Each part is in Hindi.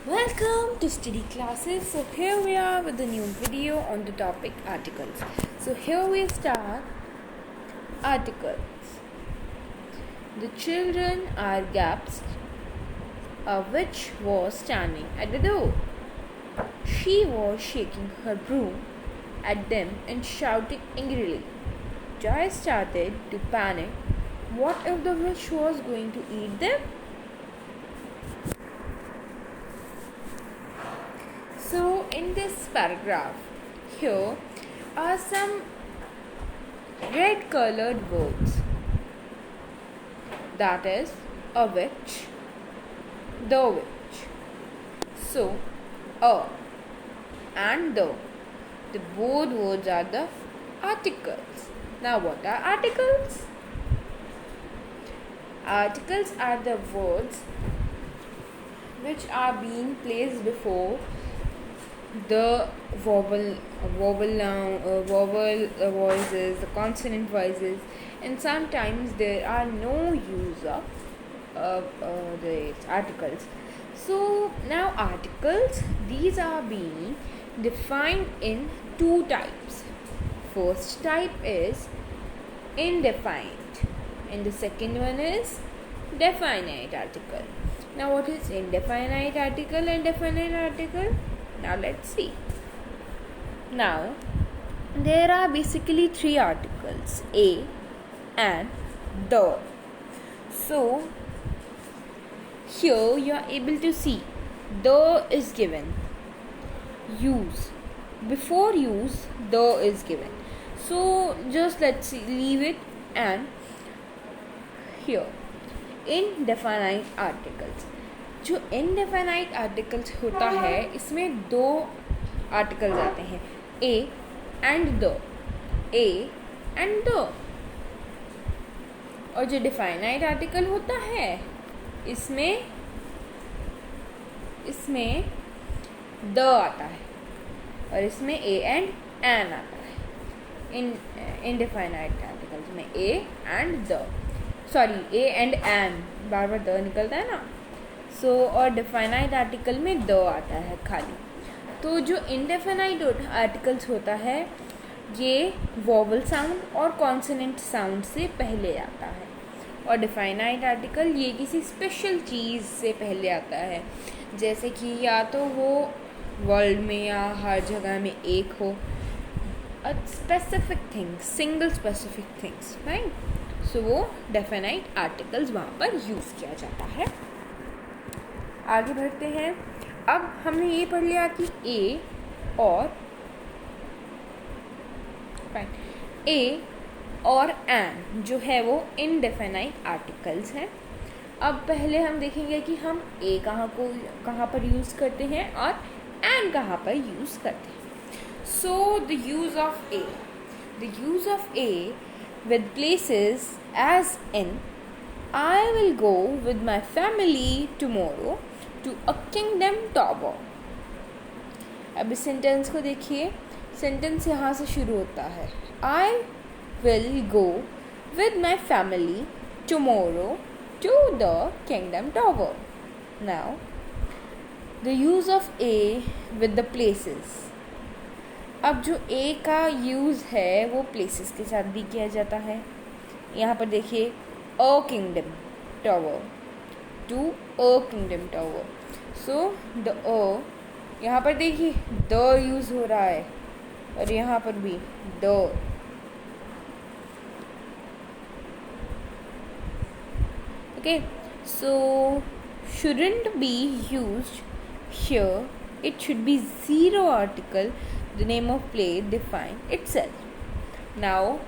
Welcome to Study Classes. So here we are with a new video on the topic articles. So here we start articles. The children are gasped. A witch was standing at the door. She was shaking her broom at them and shouting angrily. Joy started to panic. What if the witch was going to eat them? So in this paragraph, here are some red colored words. That is a witch, the witch. So a and the both words are the articles. Now what are articles? Articles are the words which are being placed before the vowel voices, the consonant voices, and sometimes there are no use of the articles. So now articles, these are being defined in two types. First type is indefinite and the second one is definite article. Now what is indefinite article and definite article? Now let's see. Now there are basically three articles, a and the. So here you are able to see the is given, use, before use the is given. So just let's see, leave it. And here indefinite articles, जो इनडेफिनाइट आर्टिकल्स होता है इसमें दो आर्टिकल्स आते हैं, ए and the, A and the. और जो डिफाइनाइट आर्टिकल होता है इसमें द आता है और इसमें ए एंड एन आता है. इनडेफिनाइट आर्टिकल्स में a and the, sorry a and an, बार बार द निकलता है ना. सो और डिफाइनाइट आर्टिकल में द आता है खाली. तो जो इनडेफिनाइट आर्टिकल्स होता है ये वॉवल साउंड और कॉन्सोनेंट साउंड से पहले आता है और डिफाइनाइट आर्टिकल ये किसी स्पेशल चीज़ से पहले आता है, जैसे कि या तो वो वर्ल्ड में या हर जगह में एक हो, a specific things, single specific things, right. So वो डेफिनाइट आर्टिकल्स वहाँ पर यूज़ किया जाता है. आगे बढ़ते हैं. अब हमने ये पढ़ लिया कि ए और एन जो है वो इनडेफिनाइट आर्टिकल्स हैं. अब पहले हम देखेंगे कि हम ए कहाँ पर यूज़ करते हैं और एन कहाँ पर यूज़ करते हैं. So the use of A with places as in I will go with my family tomorrow to a kingdom tower. अब इस सेंटेंस को देखिए. सेंटेंस यहाँ से शुरू होता है, I will go with my family tomorrow to the kingdom tower. Now the use of a with the places. अब जो ए का यूज़ है वो प्लेसेस के साथ भी किया जाता है. यहाँ पर देखिए a kingdom tower, to a kingdom tower. So the a, यहाँ पर देखिए द यूज़ हो रहा है और यहाँ पर भी the. Okay, so shouldn't be used here. It should be zero article, the name of place define itself. Now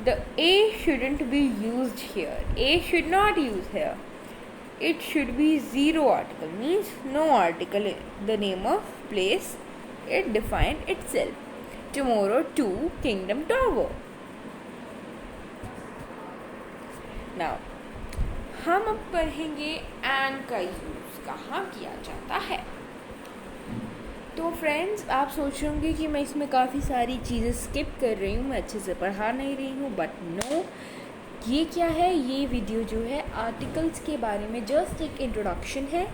the a shouldn't be used here, a should not use here. It should be zero article, means no article, the name of place, it define itself. Tomorrow to kingdom tower. Now हम अब पढ़ेंगे एन का यूज़ कहाँ किया जाता है. तो फ्रेंड्स आप सोच रहे होंगे कि मैं इसमें काफ़ी सारी चीज़ें स्किप कर रही हूँ, मैं अच्छे से पढ़ा नहीं रही हूँ, बट नो, ये क्या है, ये वीडियो जो है आर्टिकल्स के बारे में जस्ट एक इंट्रोडक्शन है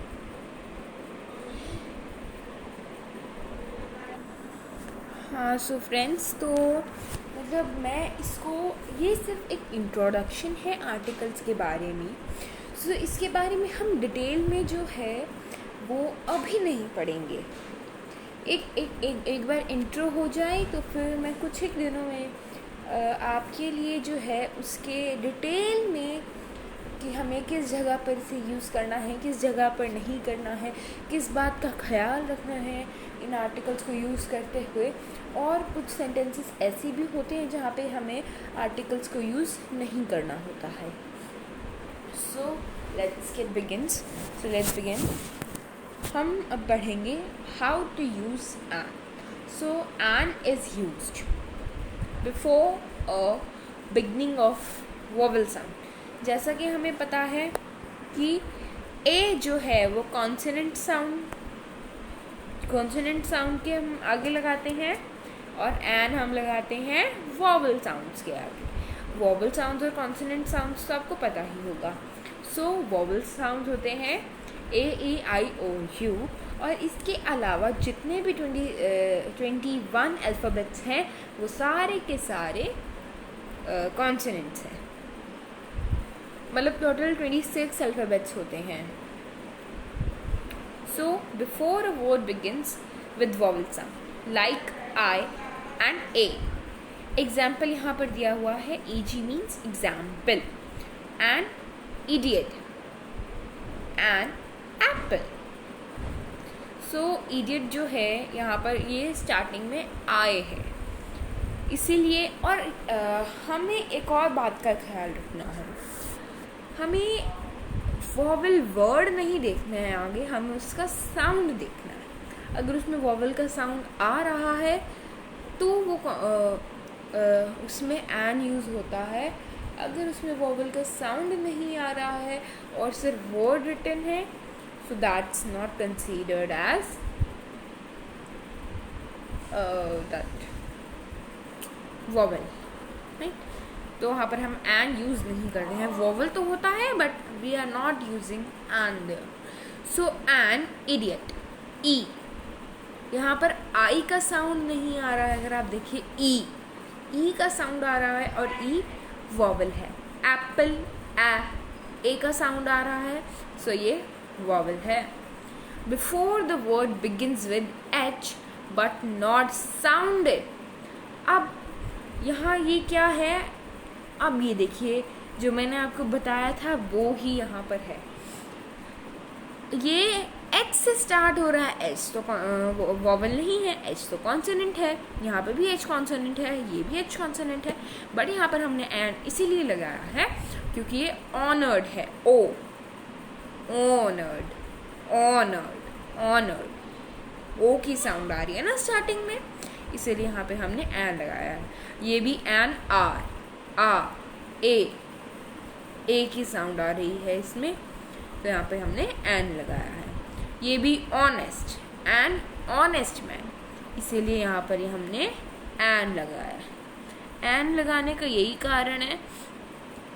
हाँ सो फ्रेंड्स, तो मतलब मैं इसको, ये सिर्फ एक इंट्रोडक्शन है आर्टिकल्स के बारे में। सो इसके बारे में हम डिटेल में जो है वो अभी नहीं पढ़ेंगे। एक बार इंट्रो हो जाए तो फिर मैं कुछ एक दिनों में आपके लिए जो है उसके डिटेल में कि हमें किस जगह पर इसे यूज़ करना है, किस जगह पर नहीं करना है, किस बात का ख्याल रखना है इन आर्टिकल्स को यूज़ करते हुए। और कुछ सेंटेंसेस ऐसे भी होते हैं जहाँ पे हमें आर्टिकल्स को यूज़ नहीं करना होता है। So let's begin. हम अब पढ़ेंगे how to use an. So an is used before a beginning of vowel sound. जैसा कि हमें पता है कि ए जो है वो कॉन्सोनेंट साउंड के हम आगे लगाते हैं और एन हम लगाते हैं वोवेल साउंड्स के आगे। वोवेल साउंड्स और कॉन्सोनेंट साउंड्स तो आपको पता ही होगा। सो वोवेल साउंड्स होते हैं ए, ई, आई, ओ, यू, और इसके अलावा जितने भी 21 अल्फ़ाबेट्स हैं वो सारे के सारे कॉन्सोनेंट्स हैं। मतलब टोटल 26 अल्फ़ाबेट्स होते हैं। So before a word begins with vowel sound like I and A. Example यहाँ पर दिया हुआ है, EG means example, and idiot and Apple. So idiot जो है यहाँ पर ये स्टार्टिंग में आए है, इसीलिए। और हमें एक और बात का ख्याल रखना है, हमें वोवेल वर्ड नहीं देखना है आगे, हमें उसका साउंड देखना है। अगर उसमें वोवेल का साउंड आ रहा है तो वो उसमें एन यूज़ होता है। अगर उसमें वोवेल का साउंड नहीं आ रहा है और सिर्फ वर्ड रिटन है, so that's not considered as that vowel, right. तो वहाँ पर हम एन यूज़ नहीं कर रहे हैं। वोवेल तो होता है but we are not using an there. So an idiot, E, यहाँ पर आई का साउंड नहीं आ रहा है। अगर आप देखिए ई का साउंड आ रहा है और ई वोवेल है। एप्पल, ए का साउंड आ रहा है, सो ये वोवेल है। Before the word begins with H but not sounded. अब यहाँ ये क्या है, अब ये देखिए जो मैंने आपको बताया था वो ही यहाँ पर है। ये एच से स्टार्ट हो रहा है, एच तो वोवेल नहीं है, एच तो कॉन्सोनेंट है। यहाँ पर भी एच कॉन्सोनेंट है, ये भी एच कॉन्सोनेंट है, बट यहाँ पर हमने एन इसीलिए लगाया है क्योंकि ये ऑनर्ड है। ऑनर्ड ओ की साउंड आ रही है ना स्टार्टिंग में, इसीलिए यहाँ पे हमने एन लगाया है। ये भी एन, आर, ए की साउंड आ रही है इसमें, तो यहाँ पे हमने एन लगाया है। ये भी ऑनेस्ट, एन ऑनेस्ट मैन, इसीलिए यहाँ पर ही हमने एन लगाया है। एन लगाने का यही कारण है,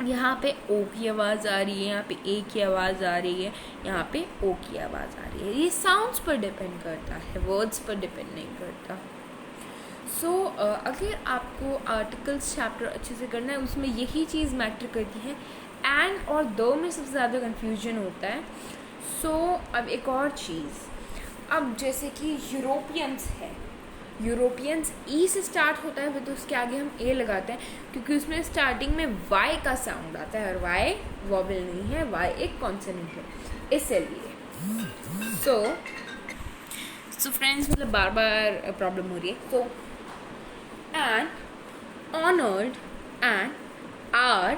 यहाँ पे ओ की आवाज़ आ रही है, यहाँ पे ए की आवाज़ आ रही है, यहाँ पे ओ की आवाज़ आ रही है। ये साउंड्स पर डिपेंड करता है, वर्ड्स पर डिपेंड नहीं करता। सो अगर आपको आर्टिकल्स चैप्टर अच्छे से करना है, उसमें यही चीज़ मैटर करती है। एन और दो में सबसे ज़्यादा कन्फ्यूजन होता है। सो अब एक और चीज़, अब जैसे कि यूरोपियंस है, यूरोपियंस ई से स्टार्ट होता है, तो उसके आगे हम ए लगाते हैं क्योंकि उसमें स्टार्टिंग में वाई का साउंड आता है और वाई वोवेल नहीं है, वाई एक कॉन्सोनेंट है, इसलिए। सो फ्रेंड्स, मतलब बार बार प्रॉब्लम हो रही है। तो an, honoured, an, R,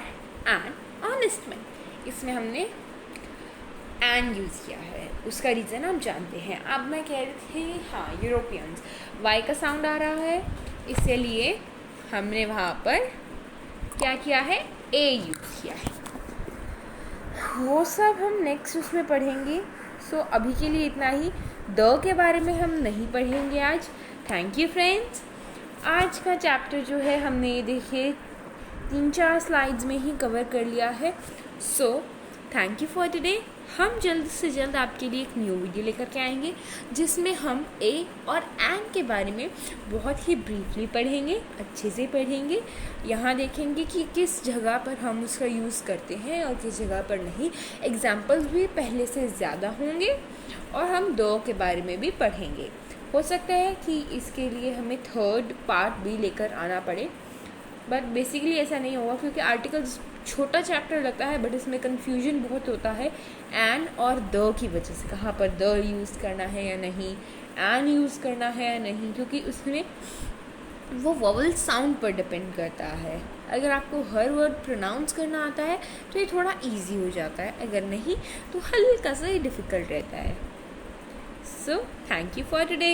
an, honest man, इसमें हमने एन यूज़ किया है। उसका रीज़न आप जानते हैं। अब मैं कह रही थी, हाँ, यूरोपियंस, वाई का साउंड आ रहा है, इसलिए हमने वहाँ पर क्या किया है, ए यूज़ किया है। वो सब हम नेक्स्ट उसमें पढ़ेंगे। सो अभी के लिए इतना ही। द के बारे में हम नहीं पढ़ेंगे आज। Thank you friends. आज का चैप्टर जो है हमने ये देखिए 3-4 स्लाइड्स में ही कवर कर लिया है। So thank you for today. हम जल्द से जल्द आपके लिए एक न्यू वीडियो लेकर के आएंगे जिसमें हम ए और एन के बारे में बहुत ही ब्रीफली पढ़ेंगे, अच्छे से पढ़ेंगे। यहाँ देखेंगे कि किस जगह पर हम उसका यूज़ करते हैं और किस जगह पर नहीं। एग्जाम्पल्स भी पहले से ज़्यादा होंगे और हम दो के बारे में भी पढ़ेंगे। हो सकता है कि इसके लिए हमें थर्ड पार्ट भी लेकर आना पड़े, बट बेसिकली ऐसा नहीं होगा क्योंकि आर्टिकल्स छोटा चैप्टर लगता है, बट इसमें कन्फ्यूजन बहुत होता है एन और द की वजह से। कहाँ पर द यूज़ करना है या नहीं, एन यूज़ करना है या नहीं, क्योंकि उसमें वो वोवल साउंड पर डिपेंड करता है। अगर आपको हर वर्ड प्रोनाउंस करना आता है तो ये थोड़ा इजी हो जाता है, अगर नहीं तो हल्का सा ही डिफ़िकल्ट रहता है। So thank you for today.